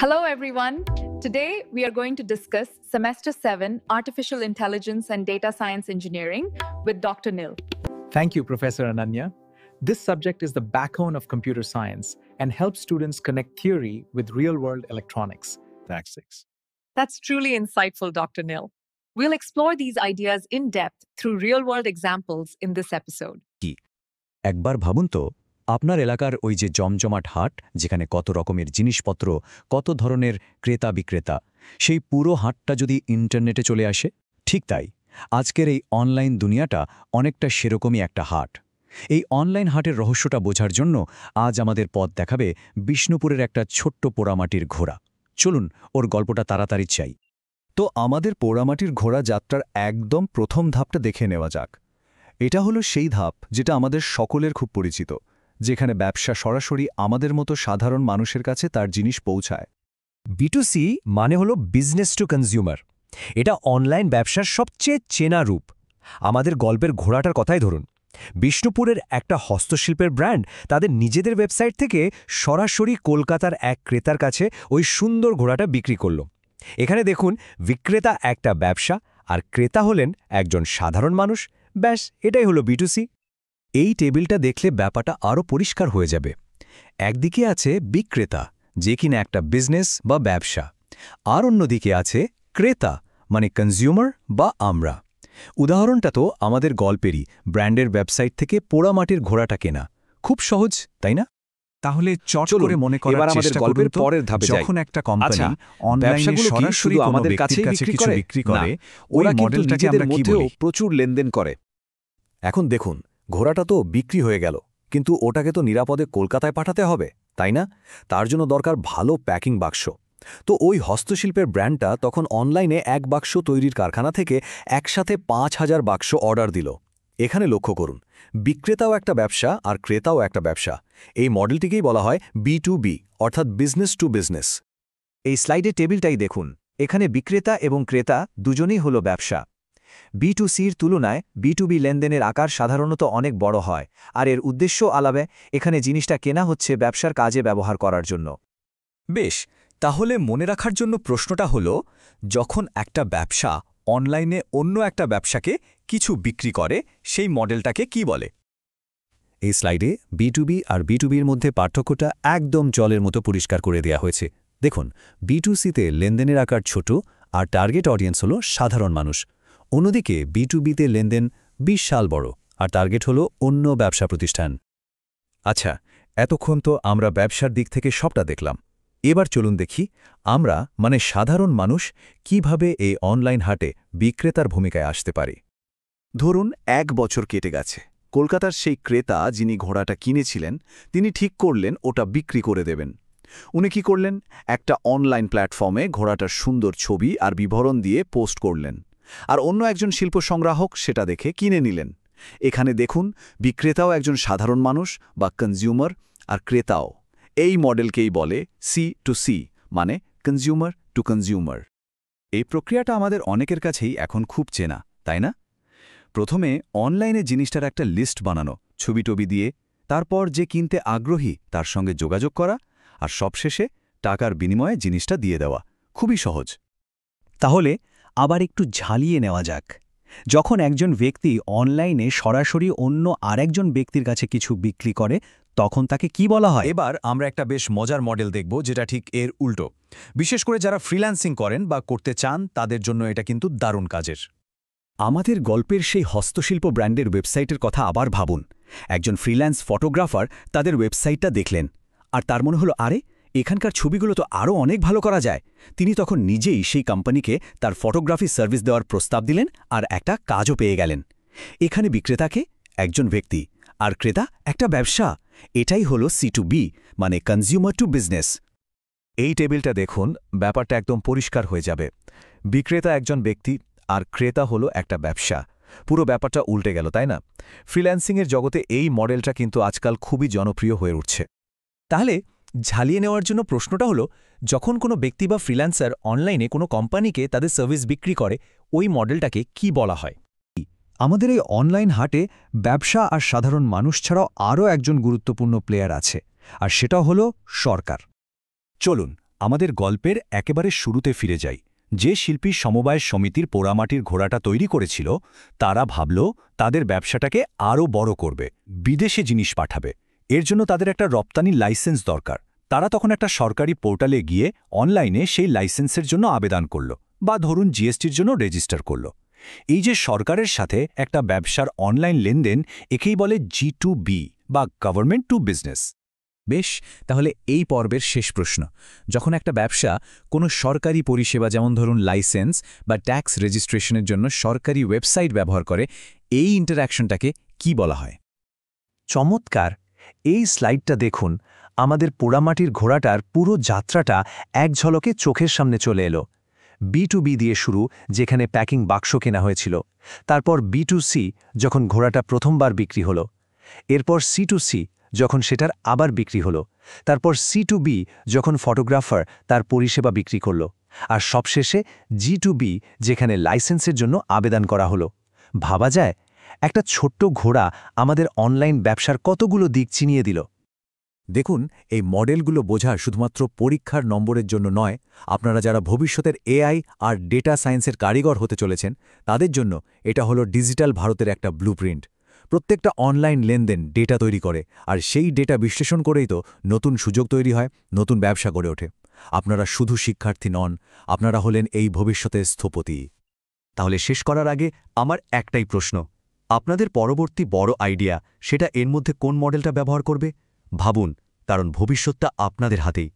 Hello, everyone. Today, we are going to discuss Semester 7 Artificial Intelligence and Data Science Engineering with Dr. Nil. Thank you, Professor Ananya. This subject is the backbone of computer science and helps students connect theory with real-world electronics. Tactics. That's truly insightful, Dr. Nil. We'll explore these ideas in depth through real-world examples in this episode. একবার ভাবুন তো আপনার এলাকার ওই যে জমজমাট হাট যেখানে কত রকমের জিনিসপত্র কত ধরনের ক্রেতা বিক্রেতা সেই পুরো হাটটা যদি ইন্টারনেটে চলে আসে ঠিক তাই আজকের এই অনলাইন দুনিয়াটা অনেকটা সেরকমই একটা হাট এই অনলাইন হাটের রহস্যটা বোঝার জন্য আজ আমাদের পথ দেখাবে বিষ্ণুপুরের একটা ছোট্ট পোড়ামাটির ঘোড়া চলুন ওর গল্পটা তাড়াতাড়ি চাই তো আমাদের পোড়ামাটির ঘোড়া যাত্রার একদম প্রথম ধাপটা দেখে নেওয়া যাক এটা হলো সেই ধাপ যেটা আমাদের সকলের খুব পরিচিত যেখানে ব্যবসা সরাসরি আমাদের মতো সাধারণ মানুষের কাছে তার জিনিস পৌঁছায় B2C মানে হলো বিজনেস টু কনজিউমার এটা অনলাইন ব্যবসার সবচেয়ে চেনা রূপ আমাদের গল্পের ঘোড়াটার কথাই ধরুন বিষ্ণুপুরের একটা হস্তশিল্পের ব্র্যান্ড তাদের নিজেদের ওয়েবসাইট থেকে সরাসরি কলকাতার এক ক্রেতার কাছে ওই সুন্দর ঘোড়াটা বিক্রি করল এখানে দেখুন বিক্রেতা একটা ব্যবসা আর ক্রেতা হলেন একজন সাধারণ মানুষ ব্যাস এটাই হলো B2C এই টেবিলটা দেখলে ব্যাপারটা আরও পরিষ্কার হয়ে যাবে একদিকে আছে বিক্রেতা যে কিনা একটা বিজনেস বা ব্যবসা আর অন্যদিকে আছে ক্রেতা মানে কনজিউমার বা আমরা উদাহরণটা তো আমাদের গল্পেরই ব্র্যান্ডের ওয়েবসাইট থেকে পোড়ামাটির ঘোড়াটা কেনা খুব সহজ তাই না তাহলে চট করে মনে করার এবার আমাদের চেষ্টা গল্পের করুন তো, পরের ধাপে যাই যখন একটা কোম্পানি ব্যবসাগুলো অনলাইনে কি সরাসরি শুধু কোনো আমাদের ব্যক্তির কাছেই কাছে বিক্রি কিছু করে? বিক্রি না, করে ওরা ওই কিন্তু মডেলটাকে নিজেদের আমরা কি মধ্যেও বলি প্রচুর লেনদেন করে এখন দেখুন ঘোড়াটা তো বিক্রি হয়ে গেল কিন্তু ওটাকে তো নিরাপদে কলকাতায় পাঠাতে হবে তাই না তার জন্য দরকার ভালো প্যাকিং বাক্স তো ওই হস্তশিল্পের ব্র্যান্ডটা তখন অনলাইনে এক বাক্স তৈরির কারখানা থেকে একসাথে ৫,০০০ বাক্স অর্ডার দিল এখানে লক্ষ্য করুন বিক্রেতাও একটা ব্যবসা আর ক্রেতাও একটা ব্যবসা এই মডেলটিকেই বলা হয় B2B অর্থাৎ বিজনেস টু বিজনেস এই স্লাইডে টেবিলটাই দেখুন এখানে বিক্রেতা এবং ক্রেতা দুজনেই হলো ব্যবসা B2Cর তুলনায় B2B লেনদেনের আকার সাধারণত অনেক বড় হয় আর এর উদ্দেশ্য আলাদা এখানে জিনিসটা কেনা হচ্ছে ব্যবসার কাজে ব্যবহার করার জন্য বেশ তাহলে মনে রাখার জন্য প্রশ্নটা হলো যখন একটা ব্যবসা অনলাইনে অন্য একটা ব্যবসাকে কিছু বিক্রি করে সেই মডেলটাকে কি বলে এই স্লাইডে B2B আর B2Bর মধ্যে পার্থক্যটা একদম জলের মতো পরিষ্কার করে দেয়া হয়েছে দেখুন B2Cতে লেনদেনের আকার ছোট আর টার্গেট অডিয়েন্স হলো সাধারণ মানুষ অন্যদিকে B2Bতে লেনদেন বিশাল বড় আর টার্গেট হলো অন্য ব্যবসা প্রতিষ্ঠান আচ্ছা এতক্ষণ তো আমরা ব্যবসার দিক থেকে সবটা দেখলাম এবার চলুন দেখি আমরা মানে সাধারণ মানুষ কিভাবে এই অনলাইন হাটে বিক্রেতার ভূমিকায় আসতে পারি ধরুন ১ বছর কেটে গেছে কলকাতার সেই ক্রেতা যিনি ঘোড়াটা কিনেছিলেন তিনি ঠিক করলেন ওটা বিক্রি করে দেবেন উনি কি করলেন একটা অনলাইন প্ল্যাটফর্মে ঘোড়াটার সুন্দর ছবি আর বিবরণ দিয়ে পোস্ট করলেন আর অন্য একজন শিল্প সংগ্রাহক সেটা দেখে কিনে নিলেন এখানে দেখুন বিক্রেতাও একজন সাধারণ মানুষ বা কনজিউমার আর ক্রেতাও এই মডেলকেই বলে C2C মানে কনজিউমার টু কনজিউমার এই প্রক্রিয়াটা আমাদের অনেকের কাছেই এখন খুব চেনা তাই না প্রথমে অনলাইনে জিনিসটার একটা লিস্ট বানানো ছবি দিয়ে তারপর যে কিনতে আগ্রহী তার সঙ্গে যোগাযোগ করা আর সবশেষে টাকার বিনিময়ে জিনিসটা দিয়ে দেওয়া খুবই সহজ তাহলে আবার একটু ঝালিয়ে নেওয়া যাক যখন একজন ব্যক্তি অনলাইনে সরাসরি অন্য আরেকজন ব্যক্তির কাছে কিছু বিক্রি করে তখন তাকে কি বলা হয় এবার আমরা একটা বেশ মজার মডেল দেখব যেটা ঠিক এর উল্টো বিশেষ করে যারা ফ্রিল্যান্সিং করেন বা করতে চান তাদের জন্য এটা কিন্তু দারুণ কাজের আমাদের গল্পের সেই হস্তশিল্প ব্র্যান্ডের ওয়েবসাইটের কথা আবার ভাবুন একজন ফ্রিল্যান্স ফটোগ্রাফার তাদের ওয়েবসাইটটা দেখলেন আর তার মনে হলো আরে এখানকার ছবিগুলো তো আরও অনেক ভালো করা যায় তিনি তখন নিজেই সেই কোম্পানিকে তার ফটোগ্রাফি সার্ভিস দেওয়ার প্রস্তাব দিলেন আর একটা কাজও পেয়ে গেলেন এখানে বিক্রেতাকে একজন ব্যক্তি আর ক্রেতা একটা ব্যবসা এটাই হলো C2B মানে কনজিউমার টু বিজনেস এই টেবিলটা দেখুন ব্যাপারটা একদম পরিষ্কার হয়ে যাবে বিক্রেতা একজন ব্যক্তি আর ক্রেতা হলো একটা ব্যবসা পুরো ব্যাপারটা উল্টে গেল তাই না ফ্রিল্যান্সিংয়ের জগতে এই মডেলটা কিন্তু আজকাল খুবই জনপ্রিয় হয়ে উঠছে তাহলে ঝালিয়ে নেওয়ার জন্য প্রশ্নটা হলো যখন কোনো ব্যক্তি বা ফ্রিল্যান্সার অনলাইনে কোনো কোম্পানিকে তাদের সার্ভিস বিক্রি করে ওই মডেলটাকে কি বলা হয় আমাদের এই অনলাইন হাটে ব্যবসা আর সাধারণ মানুষ ছাড়াও আরও একজন গুরুত্বপূর্ণ প্লেয়ার আছে আর সেটা হলো সরকার চলুন আমাদের গল্পের একেবারে শুরুতে ফিরে যাই। যে শিল্পী সমবায় সমিতির পোড়ামাটির ঘোড়াটা তৈরি করেছিল, তারা ভাবল তাদের ব্যবসাটাকে আরও বড় করবে, বিদেশে জিনিস পাঠাবে। এর জন্য তাদের একটা রপ্তানি লাইসেন্স দরকার। তারা তখন একটা সরকারি পোর্টালে গিয়ে অনলাইনে সেই লাইসেন্সের জন্য আবেদন করল, বা ধরুন জিএসটির জন্য রেজিস্টার করল। এই যে সরকারের সাথে একটা ব্যবসার অনলাইন লেনদেন, একেই বলে G2B বা গভর্নমেন্ট টু বিজনেস। বেশ, তাহলে এই পর্বের শেষ প্রশ্ন, যখন একটা ব্যবসা কোনো সরকারি পরিষেবা যেমন ধরুন লাইসেন্স বা ট্যাক্স রেজিস্ট্রেশনের জন্য সরকারি ওয়েবসাইট ব্যবহার করে, এই ইন্টারঅ্যাকশনটাকে কি বলা হয়? চমৎকার! এই স্লাইডটা দেখুন, আমাদের পোড়ামাটির ঘোড়াটার পুরো যাত্রাটা এক ঝলকে চোখের সামনে চলে এলো। B2B দিয়ে শুরু, যেখানে প্যাকিং বাক্স কেনা হয়েছিল। তারপর B2C, যখন ঘোড়াটা প্রথমবার বিক্রি হলো। এরপর C2C, যখন সেটার আবার বিক্রি হলো। তারপর C2B, যখন ফটোগ্রাফার তার পরিষেবা বিক্রি করল। আর সবশেষে G2B, যেখানে লাইসেন্সের জন্য আবেদন করা হলো। ভাবা যায়, একটা ছোট্ট ঘোড়া আমাদের অনলাইন ব্যবসার কতগুলো দিক চিনিয়ে দিল। দেখুন, এই মডেলগুলো বোঝা শুধুমাত্র পরীক্ষার নম্বরের জন্য নয়, আপনারা যারা ভবিষ্যতের AI আর ডেটা সায়েন্সের কারিগর হতে চলেছেন, তাদের জন্য এটা হলো ডিজিটাল ভারতের একটা ব্লুপ্রিন্ট। প্রত্যেকটা অনলাইন লেনদেন ডেটা তৈরি করে, আর সেই ডেটা বিশ্লেষণ করেই তো নতুন সুযোগ তৈরি হয়, নতুন ব্যবসা গড়ে ওঠে। আপনারা শুধু শিক্ষার্থী নন, আপনারা হলেন এই ভবিষ্যতের স্থপতি। তাহলে শেষ করার আগে আমার একটাই প্রশ্ন, আপনাদের পরবর্তী বড় আইডিয়া, সেটা এর মধ্যে কোন মডেলটা ব্যবহার করবে? ভাবুন, কারণ ভবিষ্যৎটা আপনাদের হাতেই।